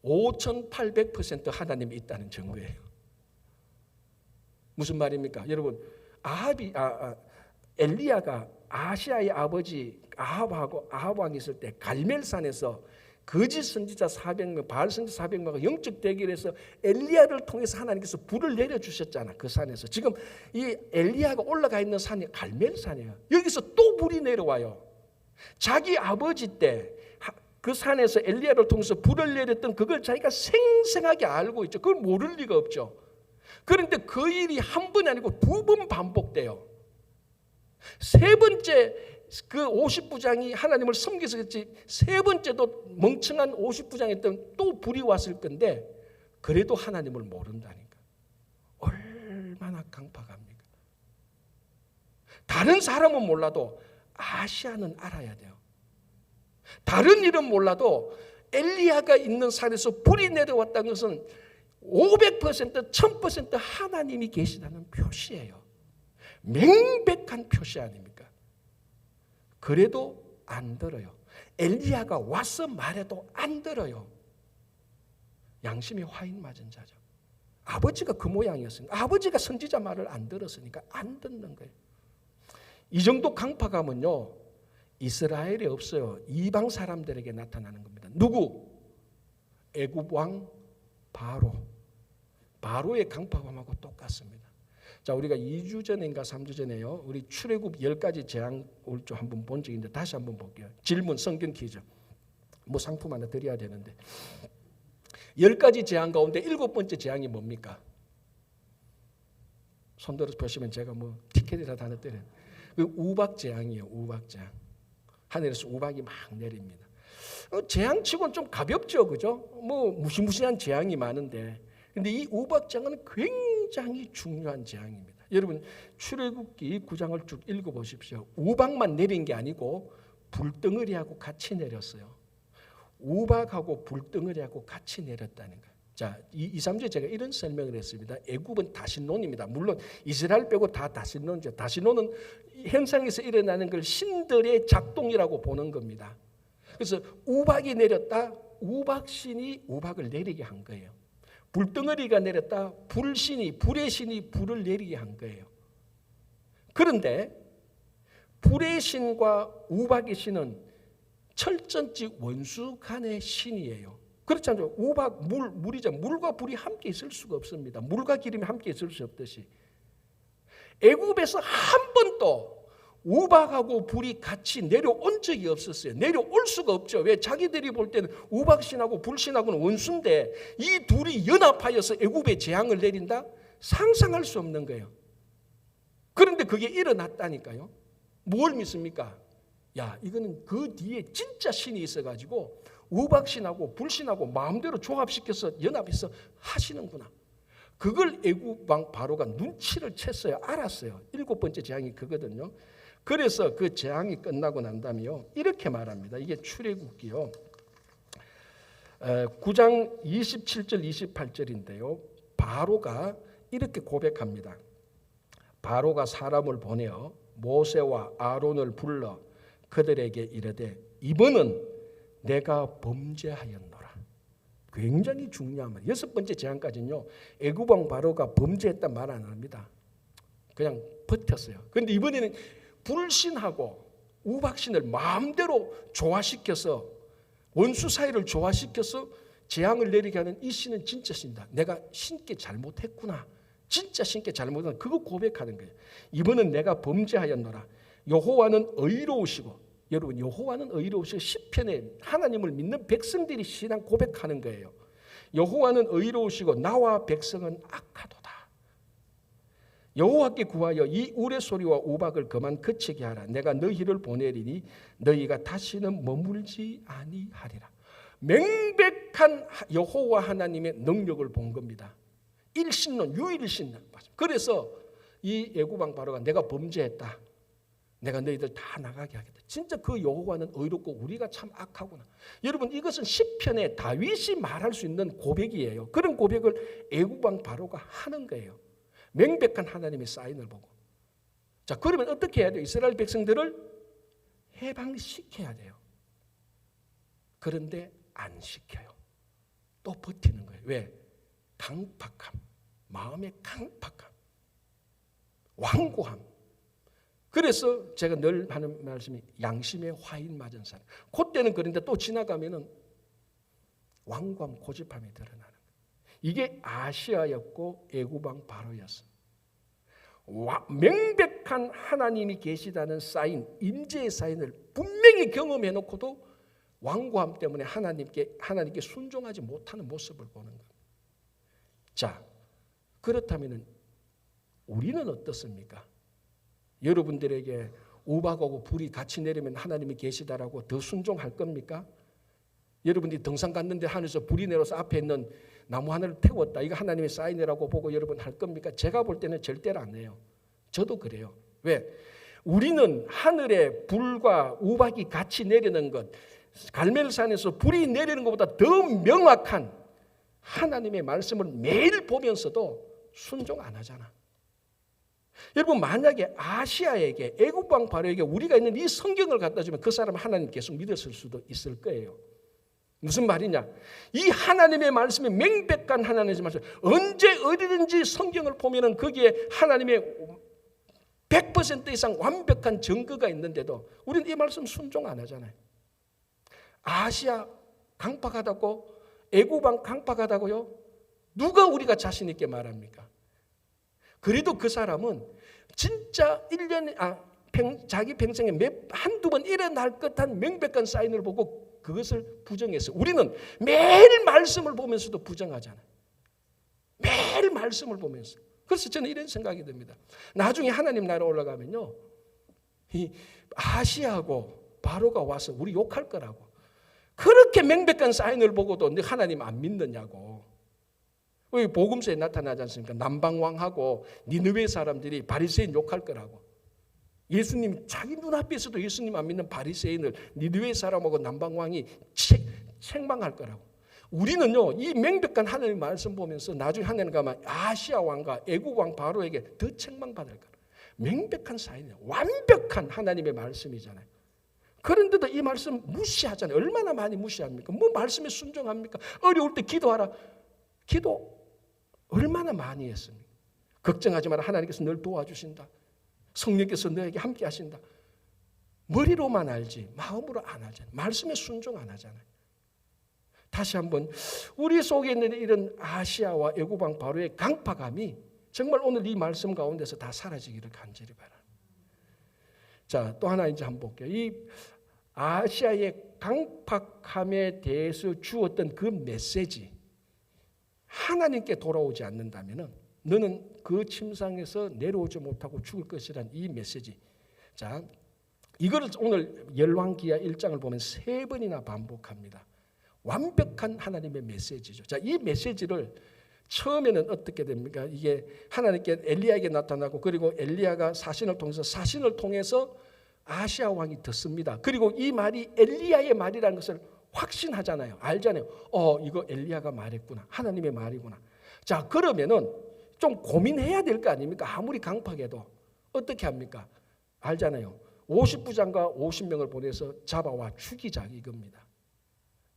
5800% 하나님이 있다는 증거예요. 무슨 말입니까? 여러분, 엘리야가 아시아의 아버지 아합하고 아합 왕이 있을 때 갈멜산에서 거짓 선지자 400명, 바알 선지자 400명과 영적 대결에서 엘리야를 통해서 하나님께서 불을 내려주셨잖아. 그 산에서. 지금 이 엘리야가 올라가 있는 산이 갈멜산이에요. 여기서 또 불이 내려와요. 자기 아버지 때 그 산에서 엘리야를 통해서 불을 내렸던 그걸 자기가 생생하게 알고 있죠. 그걸 모를 리가 없죠. 그런데 그 일이 한 번이 아니고 두 번 반복돼요. 세 번째 그 50부장이 하나님을 섬겨서 그렇지, 세 번째도 멍청한 50부장이었던 또 불이 왔을 건데 그래도 하나님을 모른다니까. 얼마나 강팍합니까? 다른 사람은 몰라도 아시아는 알아야 돼요. 다른 일은 몰라도 엘리야가 있는 산에서 불이 내려왔다는 것은 500%, 1000% 하나님이 계시다는 표시예요. 명백한 표시 아닙니까? 그래도 안 들어요. 엘리야가 와서 말해도 안 들어요. 양심이 화인 맞은 자죠. 아버지가 그 모양이었으니까, 아버지가 선지자 말을 안 들었으니까 안 듣는 거예요. 이 정도 강팍함은요, 이스라엘에 없어요. 이방 사람들에게 나타나는 겁니다. 누구? 애굽 왕 바로의 강팍함하고 똑같습니다. 자, 우리가 2주 전인가 3주 전에요, 우리 출애굽 10가지 재앙 올 줄 한번 본 적인데 다시 한번 볼게요. 질문, 성경 퀴즈. 뭐 상품 하나 드려야 되는데, 10가지 재앙 가운데 7번째 재앙이 뭡니까? 손들어서 보시면 제가 뭐 티켓이라도 하나 때려요. 그 우박 재앙이에요. 우박 재앙. 하늘에서 우박이 막 내립니다. 재앙치고는 좀 가볍죠, 그죠? 뭐 무시무시한 재앙이 많은데, 근데 이 우박 재앙은 굉장히 중요한 재앙입니다. 여러분, 출애굽기 9장을 쭉 읽어보십시오. 우박만 내린 게 아니고 불덩어리하고 같이 내렸어요. 우박하고 불덩어리하고 같이 내렸다는 거예요. 자, 2, 3주에 제가 이런 설명을 했습니다. 애굽은 다시논입니다. 물론 이스라엘 빼고 다 다시논이죠. 다시논은 현상에서 일어나는 걸 신들의 작동이라고 보는 겁니다. 그래서 우박이 내렸다, 우박신이 우박을 내리게 한 거예요. 불덩어리가 내렸다, 불의 신이 불을 내리게 한 거예요. 그런데 불의 신과 우박의 신은 철전지 원수 간의 신이에요. 그렇지 않죠? 우박, 물이죠. 물과 불이 함께 있을 수가 없습니다. 물과 기름이 함께 있을 수 없듯이. 애굽에서 한 번도 우박하고 불이 같이 내려온 적이 없었어요. 내려올 수가 없죠. 왜? 자기들이 볼 때는 우박신하고 불신하고는 원수인데 이 둘이 연합하여서 애굽에 재앙을 내린다? 상상할 수 없는 거예요. 그런데 그게 일어났다니까요. 뭘 믿습니까? 야, 이거는 그 뒤에 진짜 신이 있어가지고 우박신하고 불신하고 마음대로 조합시켜서 연합해서 하시는구나. 그걸 애굽 왕 바로가 눈치를 챘어요. 알았어요. 7번째 재앙이 그거든요. 그래서 그 재앙이 끝나고 난 다음에요, 이렇게 말합니다. 이게 출애굽기요 9장 27절 28절인데요. 바로가 이렇게 고백합니다. 바로가 사람을 보내어 모세와 아론을 불러 그들에게 이르되 이번은 내가 범죄하였노라. 굉장히 중요한 말. 6번째 재앙까지는요, 애굽 왕 바로가 범죄했단 말 안 합니다. 그냥 버텼어요. 그런데 이번에는 불신하고 우박신을 마음대로 조화시켜서 원수 사이를 조화시켜서 재앙을 내리게 하는 이 신은 진짜 신이다. 내가 신께 잘못했구나. 진짜 신께 잘못했구나. 그거 고백하는 거예요. 이번은 내가 범죄하였노라. 여호와는 의로우시고, 여러분 여호와는 의로우시고 시편에 하나님을 믿는 백성들이 신앙 고백하는 거예요. 여호와는 의로우시고 나와 백성은 악하도다. 여호와께 구하여 이 우레소리와 우박을 그만 그치게 하라. 내가 너희를 보내리니 너희가 다시는 머물지 아니하리라. 명백한 여호와 하나님의 능력을 본 겁니다. 일신론, 유일신론. 그래서 이 애굽 왕 바로가 내가 범죄했다. 내가 너희들 다 나가게 하겠다. 진짜 그 여호와는 의롭고 우리가 참 악하구나. 여러분 이것은 시편에 다윗이 말할 수 있는 고백이에요. 그런 고백을 애굽 왕 바로가 하는 거예요. 명백한 하나님의 사인을 보고. 자, 그러면 어떻게 해야 돼요? 이스라엘 백성들을 해방시켜야 돼요. 그런데 안 시켜요. 또 버티는 거예요. 왜? 강팍함, 마음의 강팍함, 완고함. 그래서 제가 늘 하는 말씀이 양심의 화인 맞은 사람. 그때는 그런데 또 지나가면은 완고함, 고집함이 드러나는 거예요. 이게 아시아였고 애굽 왕 바로였습니다. 명백한 하나님이 계시다는 사인, 임재의 사인을 분명히 경험해 놓고도 완고함 때문에 하나님께 순종하지 못하는 모습을 보는 거예요. 자, 그렇다면 우리는 어떻습니까? 여러분들에게 우박하고 불이 같이 내리면 하나님이 계시다라고 더 순종할 겁니까? 여러분들이 등산 갔는데 하늘에서 불이 내려서 앞에 있는 나무 하나를 태웠다. 이거 하나님의 사인이라고 보고 여러분 할 겁니까? 제가 볼 때는 절대로 안 해요. 저도 그래요. 왜? 우리는 하늘에 불과 우박이 같이 내리는 것, 갈멜산에서 불이 내리는 것보다 더 명확한 하나님의 말씀을 매일 보면서도 순종 안 하잖아. 여러분 만약에 아시아에게 애굽 왕 바로에게 우리가 있는 이 성경을 갖다 주면 그 사람은 하나님 계속 믿었을 수도 있을 거예요. 무슨 말이냐? 이 하나님의 말씀이 명백한 하나님의 말씀. 언제 어디든지 성경을 보면은 거기에 하나님의 100% 이상 완벽한 증거가 있는데도 우리는 이 말씀 순종 안 하잖아요. 아시아 강팍하다고, 애굽 왕 강팍하다고요? 누가 우리가 자신 있게 말합니까? 그래도 그 사람은 진짜 1년에 자기 평생에 한두 번 일어날 것한 명백한 사인을 보고 그것을 부정했어요. 우리는 매일 말씀을 보면서도 부정하잖아요. 매일 말씀을 보면서. 그래서 저는 이런 생각이 듭니다. 나중에 하나님 나라 올라가면요, 이 아시아하고 바로가 와서 우리 욕할 거라고. 그렇게 명백한 사인을 보고도 너 하나님 안 믿느냐고. 왜 복음서에 나타나지 않습니까? 남방왕하고 니느웨 사람들이 바리새인 욕할 거라고. 예수님 자기 눈앞에서도 예수님 안 믿는 바리새인을 니느웨 사람하고 남방왕이 책망할 거라고. 우리는요 이 명백한 하나님의 말씀 보면서 나중에 하나님 가면 아시아 왕과 애굽 왕 바로에게 더 책망받을 거라. 명백한 사인이에요. 완벽한 하나님의 말씀이잖아요. 그런데도 이 말씀 무시하잖아요. 얼마나 많이 무시합니까? 뭐 말씀에 순종합니까? 어려울 때 기도하라. 기도 얼마나 많이 했습니까? 걱정하지 마라. 하나님께서 널 도와주신다. 성령께서 너에게 함께 하신다. 머리로만 알지 마음으로 안 하잖아요. 말씀에 순종 안 하잖아요. 다시 한번 우리 속에 있는 이런 아시아와 애굽 왕 바로의 강팍함이 정말 오늘 이 말씀 가운데서 다 사라지기를 간절히 바랍니다. 자, 또 하나 이제 한번 볼게요. 이 아시아의 강팍함에 대해서 주었던 그 메시지, 하나님께 돌아오지 않는다면 너는 그 침상에서 내려오지 못하고 죽을 것이란 이 메시지. 자, 이거를 오늘 열왕기하 1장을 보면 3번이나 반복합니다. 완벽한 하나님의 메시지죠. 자, 이 메시지를 처음에는 어떻게 됩니까? 이게 하나님께 엘리야에게 나타나고, 그리고 엘리야가 사신을 통해서 아시아 왕이 듣습니다. 그리고 이 말이 엘리야의 말이라는 것을 확신하잖아요. 알잖아요. 이거 엘리야가 말했구나. 하나님의 말이구나. 자, 그러면은 좀 고민해야 될 거 아닙니까? 아무리 강팍해도 어떻게 합니까? 알잖아요. 50부장과 50명을 보내서 잡아와 죽이자 이겁니다.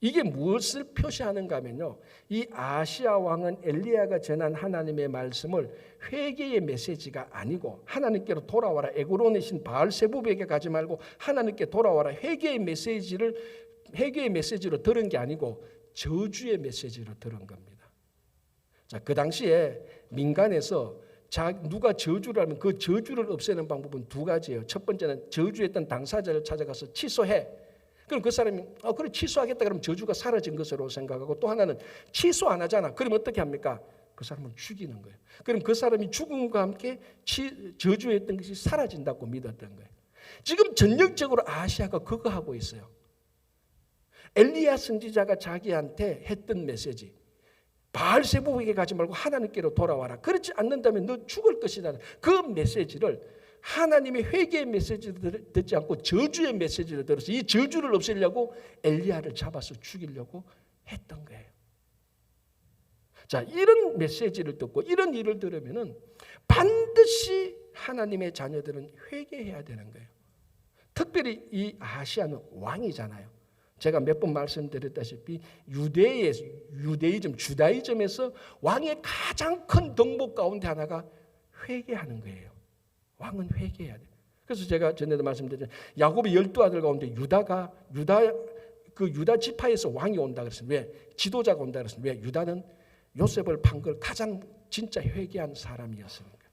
이게 무엇을 표시하는가 하면요, 이 아시아 왕은 엘리야가 전한 하나님의 말씀을 회개의 메시지가 아니고, 하나님께로 돌아와라, 에그론의 신 바알세부백에 가지 말고 하나님께 돌아와라, 회개의 메시지로 들은 게 아니고 저주의 메시지로 들은 겁니다. 자, 그 당시에 민간에서 누가 저주를 하면 그 저주를 없애는 방법은 2가지예요. 첫 번째는 저주했던 당사자를 찾아가서 취소해. 그럼 그 사람이 그래 취소하겠다 그러면 저주가 사라진 것으로 생각하고, 또 하나는 취소 안 하잖아. 그럼 어떻게 합니까? 그 사람을 죽이는 거예요. 그럼 그 사람이 죽음과 함께 저주했던 것이 사라진다고 믿었던 거예요. 지금 전형적으로 아시아가 그거 하고 있어요. 엘리야 선지자가 자기한테 했던 메시지, 바알세부백에 가지 말고 하나님께로 돌아와라, 그렇지 않는다면 너 죽을 것이다, 그 메시지를 하나님의 회개의 메시지를 듣지 않고 저주의 메시지를 들어서 이 저주를 없애려고 엘리야를 잡아서 죽이려고 했던 거예요. 자, 이런 메시지를 듣고 이런 일을 들으면은 반드시 하나님의 자녀들은 회개해야 되는 거예요. 특별히 이 아시아는 왕이잖아요. 제가 몇 번 말씀드렸다시피 유대이즘, 주다이즘에서 왕의 가장 큰 덕목 가운데 하나가 회개하는 거예요. 왕은 회개해야 돼요. 그래서 제가 전에도 말씀드렸죠. 야곱의 12아들 가운데 유다 지파에서 왕이 온다 그랬어요. 왜? 지도자가 온다 그랬어요. 왜? 유다는 요셉을 판 걸 가장 진짜 회개한 사람이었으니까.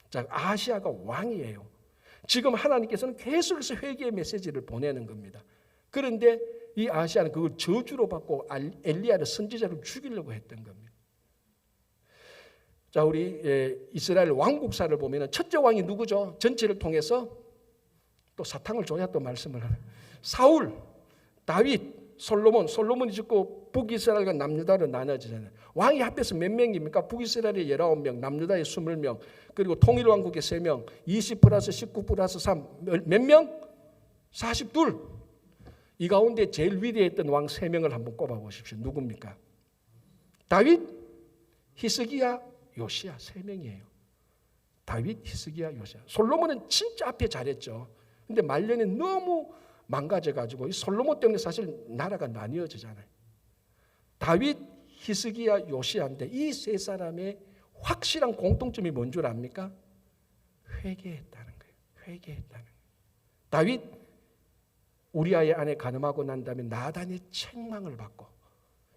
자, 아시아가 왕이에요. 지금 하나님께서는 계속해서 회개의 메시지를 보내는 겁니다. 그런데 이 아시아는 그걸 저주로 받고 엘리야를 선지자를 죽이려고 했던 겁니다. 자, 우리 이스라엘 왕국사를 보면 첫째 왕이 누구죠? 전체를 통해서 또 사탕을 줘야 또 말씀을 하는 사울, 다윗, 솔로몬이 죽고 북이스라엘과 남유다로 나눠지잖아요. 왕이 합해서 몇 명입니까? 북이스라엘의 19명, 남유다의 20명, 그리고 통일왕국의 3명, 20 플러스 19 플러스 3, 몇 명? 42. 이 가운데 제일 위대했던 왕 3명을 한번 꼽아보십시오. 누굽니까? 다윗, 히스기야, 요시야. 3명이에요. 다윗, 히스기야, 요시야. 솔로몬은 진짜 앞에 잘했죠. 근데 말년에 너무 망가져가지고 이 솔로몬 때문에 사실 나라가 나뉘어지잖아요. 다윗, 히스기야, 요시야인데 이 3사람의 확실한 공통점이 뭔 줄 압니까? 회개했다는 거예요. 회개했다는 거예요. 다윗, 우리아의 아내 간음하고 난 다음에 나단의 책망을 받고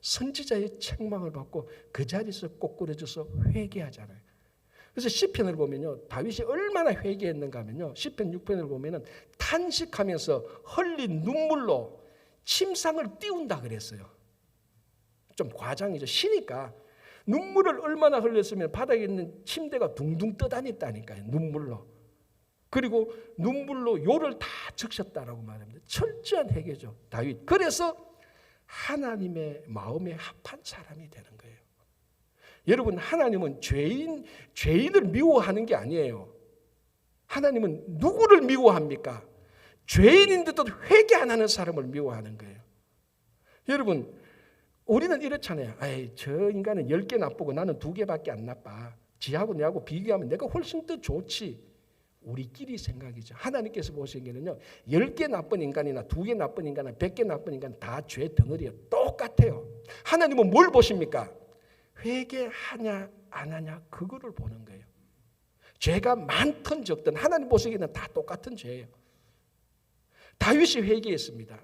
선지자의 책망을 받고 그 자리에서 꼬꾸라져서 회개하잖아요. 그래서 시편을 보면요, 다윗이 얼마나 회개했는가 하면요, 시편 6편을 보면은 탄식하면서 흘린 눈물로 침상을 띄운다 그랬어요. 좀 과장이죠. 쉬니까 눈물을 얼마나 흘렸으면 바닥에 있는 침대가 둥둥 떠다녔다니까요. 눈물로. 그리고 눈물로 요를 다 적셨다라고 말합니다. 철저한 회개죠, 다윗. 그래서 하나님의 마음에 합한 사람이 되는 거예요. 여러분, 하나님은 죄인을 미워하는 게 아니에요. 하나님은 누구를 미워합니까? 죄인인데도 회개 안 하는 사람을 미워하는 거예요. 여러분, 우리는 이렇잖아요. 저 인간은 10개 나쁘고 나는 2개밖에 안 나빠. 지하고 내하고 비교하면 내가 훨씬 더 좋지. 우리끼리 생각이죠. 하나님께서 보시기에는요, 10개 나쁜 인간이나 2개 나쁜 인간이나 100개 나쁜 인간 다 죄 덩어리예요. 똑같아요. 하나님은 뭘 보십니까? 회개하냐 안 하냐 그거를 보는 거예요. 죄가 많든 적든 하나님 보시기에는 다 똑같은 죄예요. 다윗이 회개했습니다.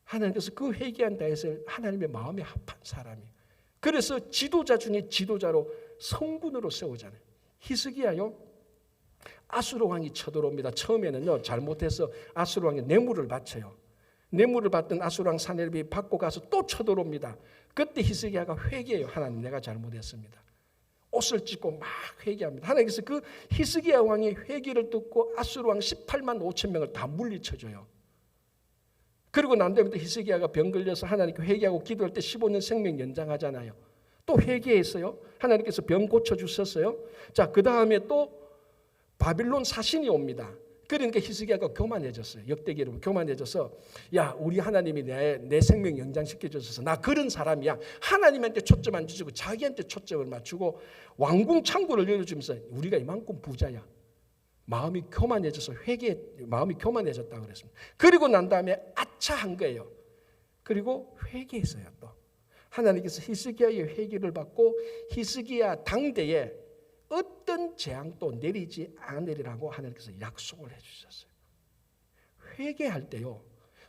하나님께서 그 회개한 다윗을 하나님의 마음에 합한 사람이에요. 그래서 지도자 중에 지도자로 성군으로 세우잖아요. 히스기야요, 아수르 왕이 쳐들어옵니다. 처음에는요, 잘못해서 아수르 왕이 뇌물을 바쳐요. 뇌물을 받던 아수르 왕 사네립이 받고 가서 또 쳐들어옵니다. 그때 히스기야가 회개해요. 하나님, 내가 잘못했습니다. 옷을 찢고 막 회개합니다. 하나님께서 그 히스기야 왕의 회개를 듣고 아수르 왕 18만 5천 명을 다 물리쳐줘요. 그리고 난 다음에 히스기야가 병 걸려서 하나님께 회개하고 기도할 때 15년 생명 연장하잖아요. 또 회개했어요. 하나님께서 병 고쳐주셨어요. 자, 그 다음에 또 바빌론 사신이 옵니다. 그러니까 히스기야가 교만해졌어요. 역대기로 교만해져서, 야, 우리 하나님이 내 생명 연장시켜 주셔서 나 그런 사람이야. 하나님한테 초점 안 주시고 자기한테 초점을 맞추고 왕궁 창구를 열어주면서 우리가 이만큼 부자야. 마음이 교만해져서 마음이 교만해졌다고 그랬습니다. 그리고 난 다음에 아차한 거예요. 그리고 회개했어요. 또 하나님께서 히스기야의 회개를 받고 히스기야 당대에 어떤 재앙도 내리지 않으리라고 하나님께서 약속을 해주셨어요. 회개할 때요,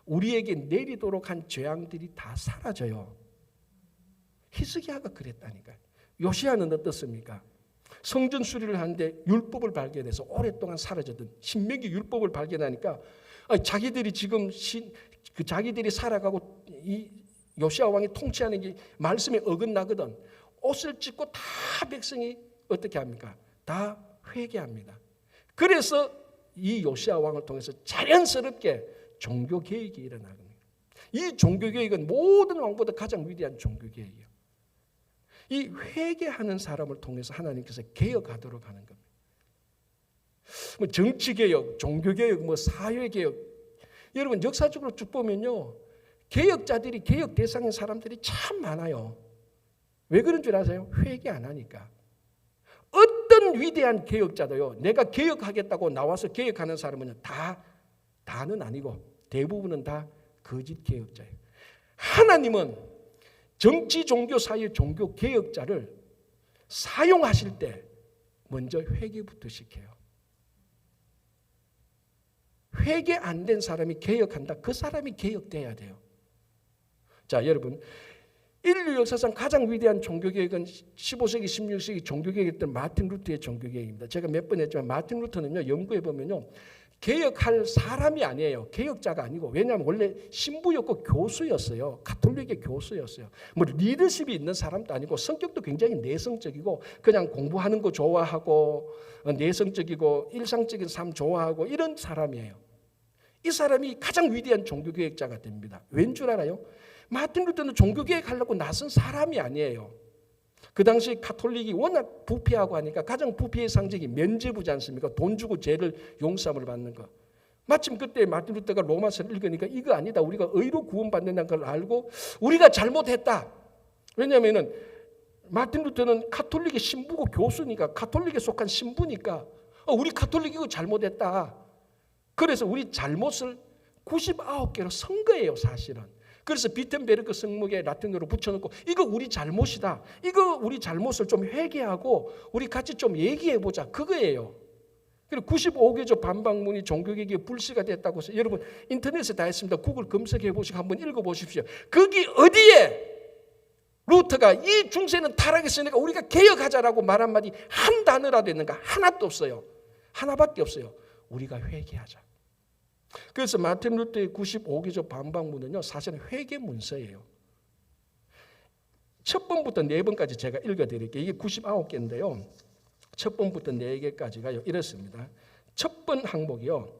우리에게 내리도록 한 재앙들이 다 사라져요. 히스기야가 그랬다니까요. 요시야는 어떻습니까? 성전 수리를 하는데 율법을 발견해서 오랫동안 사라졌던 신명기 율법을 발견하니까 자기들이 지금 자기들이 살아가고 이 요시야 왕이 통치하는 게 말씀에 어긋나거든. 옷을 찢고 다 백성이 어떻게 합니까? 다 회개합니다. 그래서 이 요시야 왕을 통해서 자연스럽게 종교 개혁이 일어나거든요. 이 종교 개혁은 모든 왕보다 가장 위대한 종교 개혁이에요. 이 회개하는 사람을 통해서 하나님께서 개혁하도록 하는 겁니다. 뭐 정치 개혁, 종교 개혁, 뭐 사회 개혁. 여러분 역사적으로 쭉 보면요, 개혁자들이 개혁 대상인 사람들이 참 많아요. 왜 그런 줄 아세요? 회개 안 하니까. 어떤 위대한 개혁자도요, 내가 개혁하겠다고 나와서 개혁하는 사람은 다는 아니고 대부분은 다 거짓 개혁자예요. 하나님은 정치, 종교, 사회, 종교 개혁자를 사용하실 때 먼저 회개부터 시켜요. 회개 안 된 사람이 개혁한다. 그 사람이 개혁돼야 돼요. 자, 여러분, 인류 역사상 가장 위대한 종교개혁은 15세기, 16세기 종교개혁했던 마틴 루터의 종교개혁입니다. 제가 몇 번 했지만 마틴 루터는요, 연구해 보면요, 개혁할 사람이 아니에요. 개혁자가 아니고. 왜냐하면 원래 신부였고 교수였어요. 가톨릭의 교수였어요. 뭐 리더십이 있는 사람도 아니고 성격도 굉장히 내성적이고 그냥 공부하는 거 좋아하고 내성적이고 일상적인 삶 좋아하고 이런 사람이에요. 이 사람이 가장 위대한 종교개혁자가 됩니다. 왠 줄 알아요? 마틴 루터는 종교개혁하려고 나선 사람이 아니에요. 그 당시 가톨릭이 워낙 부패하고 하니까 가장 부패의 상징이 면죄부지 않습니까? 돈 주고 죄를 용서함을 받는 거. 마침 그때 마틴 루터가 로마서를 읽으니까 이거 아니다. 우리가 의로 구원받는다는 걸 알고 우리가 잘못했다. 왜냐하면 마틴 루터는 가톨릭의 신부고 교수니까, 가톨릭에 속한 신부니까 우리 가톨릭 이거 잘못했다. 그래서 우리 잘못을 99개로 쓴 거예요, 사실은. 그래서 비텐베르크 성목에 라틴어로 붙여놓고 이거 우리 잘못이다. 이거 우리 잘못을 좀 회개하고 우리 같이 좀 얘기해보자. 그거예요. 그리고 95개조 반박문이 종교개혁의 불씨가 됐다고 해서 여러분 인터넷에 다 있습니다. 구글 검색해보시고 한번 읽어보십시오. 거기 어디에 루터가 이 중세는 타락했으니까 우리가 개혁하자라고 말 한마디 한 단어라도 있는가? 하나도 없어요. 하나밖에 없어요. 우리가 회개하자. 그래서 마틴 루터의 95개조 반박문은요, 사실은 회개 문서예요. 첫 번부터 네 번까지 제가 읽어드릴게요. 이게 99개인데요. 첫 번부터 네 개까지가요, 이렇습니다. 첫 번 항목이요,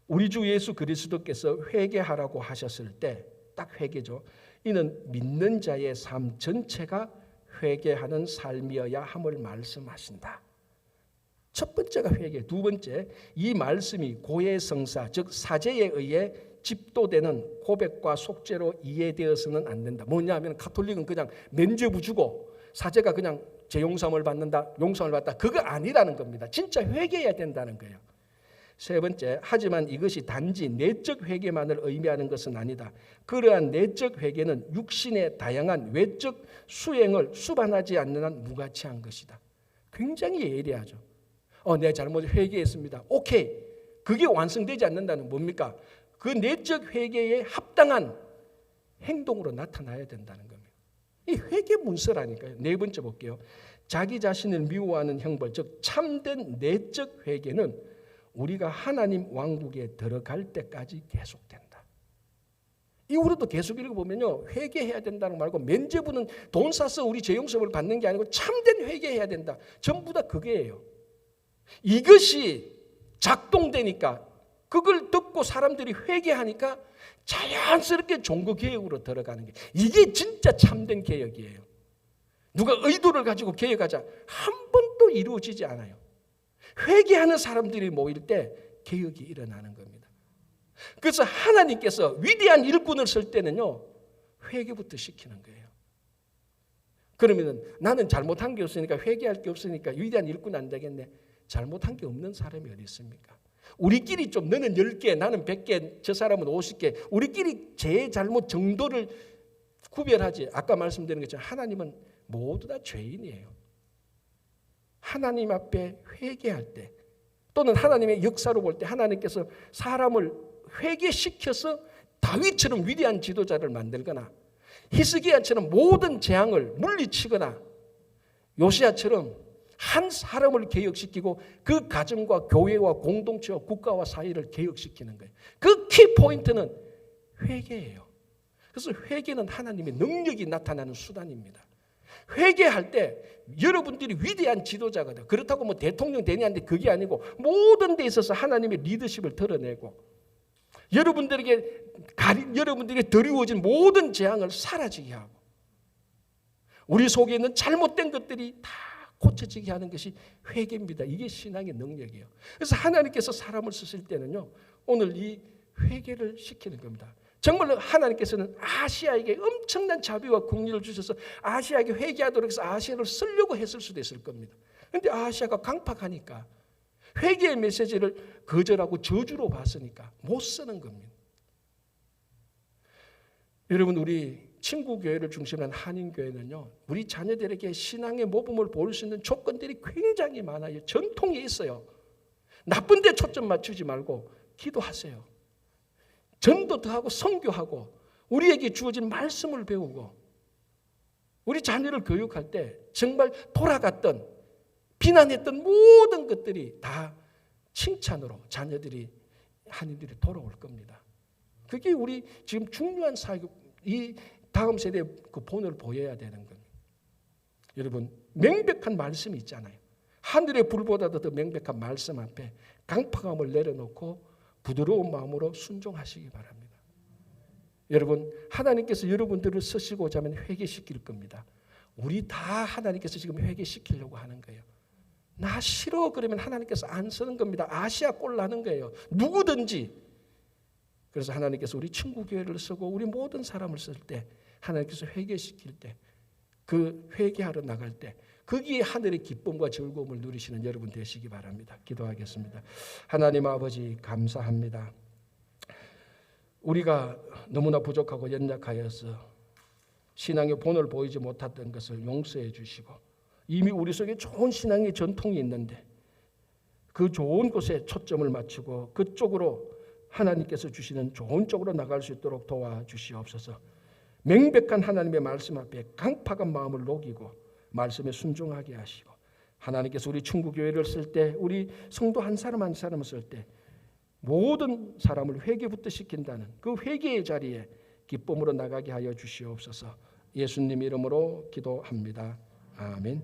우리 주 예수 그리스도께서 회개하라고 하셨을 때 딱 회개죠. 이는 믿는 자의 삶 전체가 회개하는 삶이어야 함을 말씀하신다. 첫 번째가 회개, 두 번째, 이 말씀이 고해성사, 즉 사제에 의해 집도되는 고백과 속죄로 이해되어서는 안 된다. 뭐냐면 가톨릭은 그냥 면죄부 주고 사제가 그냥 재용서함을 받는다, 용서를 받다, 그거 아니라는 겁니다. 진짜 회개해야 된다는 거예요. 세 번째, 하지만 이것이 단지 내적 회개만을 의미하는 것은 아니다. 그러한 내적 회개는 육신의 다양한 외적 수행을 수반하지 않는 한 무가치한 것이다. 굉장히 예리하죠. 내 잘못 회개했습니다. 오케이. 그게 완성되지 않는다는 뭡니까? 그 내적 회개에 합당한 행동으로 나타나야 된다는 겁니다. 이 회개 문서라니까요. 네 번째 볼게요. 자기 자신을 미워하는 형벌, 즉 참된 내적 회개는 우리가 하나님 왕국에 들어갈 때까지 계속된다. 이후로도 계속 읽어보면요, 회개해야 된다는 말고 면죄부는 돈 싸서 우리 죄 용서를 받는 게 아니고 참된 회개해야 된다. 전부 다 그게예요. 이것이 작동되니까, 그걸 듣고 사람들이 회개하니까 자연스럽게 종교개혁으로 들어가는 게, 이게 진짜 참된 개혁이에요. 누가 의도를 가지고 개혁하자 한 번도 이루어지지 않아요. 회개하는 사람들이 모일 때 개혁이 일어나는 겁니다. 그래서 하나님께서 위대한 일꾼을 쓸 때는요, 회개부터 시키는 거예요. 그러면 나는 잘못한 게 없으니까, 회개할 게 없으니까 위대한 일꾼 안 되겠네. 잘못한 게 없는 사람이 어디 있습니까? 우리끼리 좀, 너는 10개, 나는 100개, 저 사람은 50개, 우리끼리 제 잘못 정도를 구별하지. 아까 말씀드린 것처럼 하나님은 모두 다 죄인이에요. 하나님 앞에 회개할 때, 또는 하나님의 역사로 볼 때 하나님께서 사람을 회개시켜서 다윗처럼 위대한 지도자를 만들거나, 히스기야처럼 모든 재앙을 물리치거나, 요시야처럼 한 사람을 개혁시키고 그 가정과 교회와 공동체와 국가와 사회를 개혁시키는 거예요. 그 키포인트는 회개예요. 그래서 회개는 하나님의 능력이 나타나는 수단입니다. 회개할 때 여러분들이 위대한 지도자가 돼요. 그렇다고 뭐 대통령 되냐는데 그게 아니고, 모든 데 있어서 하나님의 리더십을 드러내고, 여러분들에게 드리워진 모든 재앙을 사라지게 하고, 우리 속에 있는 잘못된 것들이 다 고쳐지게 하는 것이 회개입니다. 이게 신앙의 능력이에요. 그래서 하나님께서 사람을 쓰실 때는요, 오늘 이 회개를 시키는 겁니다. 정말 하나님께서는 아시아에게 엄청난 자비와 긍휼을 주셔서 아시아에게 회개하도록 해서 아시아를 쓰려고 했을 수도 있을 겁니다. 그런데 아시아가 강팍하니까, 회개의 메시지를 거절하고 저주로 봤으니까 못 쓰는 겁니다. 여러분, 우리 친구교회를 중심으로 한 한인교회는요, 우리 자녀들에게 신앙의 모범을 보일 수 있는 조건들이 굉장히 많아요. 전통이 있어요. 나쁜 데 초점 맞추지 말고 기도하세요. 전도 더하고 선교하고, 우리에게 주어진 말씀을 배우고, 우리 자녀를 교육할 때 정말 돌아갔던, 비난했던 모든 것들이 다 칭찬으로 자녀들이, 한인들이 돌아올 겁니다. 그게 우리 지금 중요한 사역, 이 다음 세대의 그 본을 보여야 되는 겁니다. 여러분, 명백한 말씀이 있잖아요. 하늘의 불보다도 더 명백한 말씀 앞에 강팍함을 내려놓고 부드러운 마음으로 순종하시기 바랍니다. 여러분, 하나님께서 여러분들을 쓰시고자 하면 회개시킬 겁니다. 우리 다 하나님께서 지금 회개시키려고 하는 거예요. 나 싫어 그러면 하나님께서 안 쓰는 겁니다. 아시아 꼴 나는 거예요. 누구든지. 그래서 하나님께서 우리 친구교회를 쓰고 우리 모든 사람을 쓸 때, 하나님께서 회개시킬 때, 그 회개하러 나갈 때 거기에 하늘의 기쁨과 즐거움을 누리시는 여러분 되시기 바랍니다. 기도하겠습니다. 하나님 아버지, 감사합니다. 우리가 너무나 부족하고 연약하여서 신앙의 본을 보이지 못했던 것을 용서해 주시고, 이미 우리 속에 좋은 신앙의 전통이 있는데 그 좋은 곳에 초점을 맞추고 그쪽으로 하나님께서 주시는 좋은 쪽으로 나갈 수 있도록 도와주시옵소서. 명백한 하나님의 말씀 앞에 강팍한 마음을 녹이고 말씀에 순종하게 하시고, 하나님께서 우리 충구교회를 쓸 때, 우리 성도 한 사람 한 사람을 쓸 때 모든 사람을 회개부터 시킨다는 그 회개의 자리에 기쁨으로 나가게 하여 주시옵소서. 예수님 이름으로 기도합니다. 아멘.